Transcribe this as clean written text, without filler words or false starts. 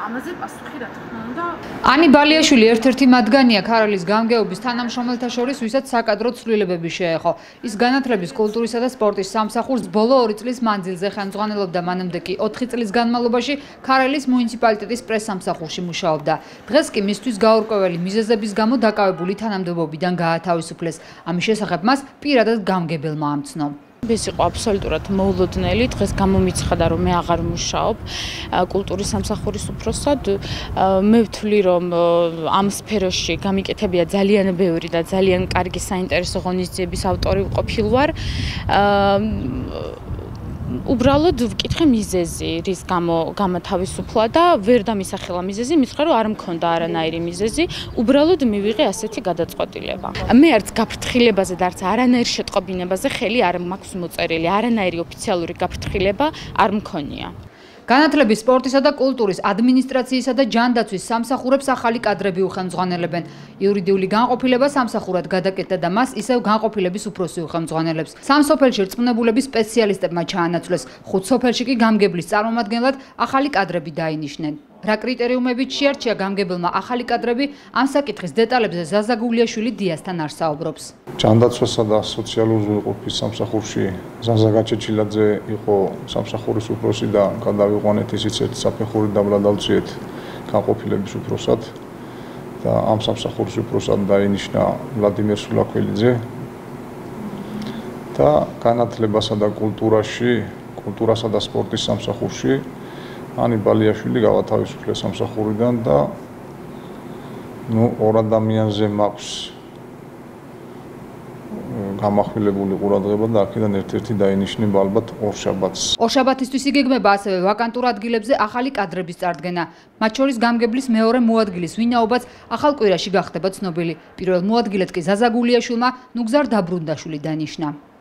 ამაზე პასუხი რა თქმა უნდა. ანი ბალიაშვილი ერთ-ერთი მათგანია ქარალის გამგეობის თანამშრომელთა შორის, ვისაც საკადრო ცვლილებები შეეხო. ის განათლების, კულტურისა და სპორტის სამსახურს ბოლო 2 წლის მანძილზე ხელმძღვანელობდა, მანამდე კი 4 წლის განმავლობაში ქარალის მუნიციპალიტეტის პრესსამსახურში მუშაობდა. დღეს კი მისთვის გაურკვეველი მიზეზების გამო დაკავებული თანამდებობიდან გაათავისუფლეს. ამის შესახებ მას პირადად გამგებელმა ამცნო. ეს იყო აბსოლუტურად მოულოდნელი. დღეს გამომიცხადა, რომ მე აღარ მუშაობ კულტურის სამსახურის უფროსად. მე ვთვლი, რომ ამ სფეროში გამიკეთებია ძალიან ბევრი და ძალიან კარგი საინტერესო ღონისძიების ავტორი ყოფილ ვარ. უბრალოდ ვკითხე მიზეზი, რის გამო გამათავისუფლა და ვერ დამისახელა მიზეზი, მითხრა რომ არ მქონდა არანაირი მიზეზი, უბრალოდ მივიღე ასეთი გადაწყვეტილება. მე არც გაფრთხილებაზე და არც არანაირ შეტყობინებაზე ხელი არ მაქვს მოწერილი, არანაირი ოფიციალური გაფრთხილება არ მქონია. განათლების, სპორტისა და კულტურის, ადმინისტრაციისა და ჯანდაცვის სამსახურებს ახალი კადრები უხელმძღვანელებენ. იურიდიული განყოფილება სამსახურად გადაკეთდა და მას ისევ განყოფილების უფროსი უხელმძღვანელებს. 3 სოფელში რწმუნებულების სპეციალისტებმა ჩაანაცვლეს, 5 სოფელში კი გამგებლის წარმომადგენლად ახალი კადრები დაინიშნენ. რა კრიტერიუმებით შეარჩია გამგებელმა ახალი კადრები, ამ საკითხის დეტალებზე ზაზა გულიაშვილი დიასთან არ საუბრობს. ჯანდაცვასა და სოციალური ზრუნვის სამსახურში ზაზა გაჩეჩილაძე იყო სამსახურის უფროსი და გადავიყვანეთ ისიც ერთ საფეხური დაბლადავწიეთ განყოფილების უფროსად და ამ სამსახურის უფროსად დაინიშნა ვლადიმერ სულაკველიძე და განათლებასა და კულტურასა და სპორტის სამსახურში ანი ბალიაშვილი გავათავისუფლეს სამსახურიდან და ორ ადამიანზე მაქვს გამახვილებული ყურადღება და აქედან ერთ-ერთი დაინიშნება ალბათ ორშაბათს. ორშაბათისთვის იგეგმება ასევე ვაკანტურ ადგილებზე ახალი კადრების წარდგენა. მათ შორის გამგებლის მეორე მოადგილის ვინაობაც ახალ კვირაში გახდება ცნობილი. პირველ მოადგილედ კი ზაზა გულიაშვილმა ნუგზარ დაბრუნდაშვილი დანიშნა.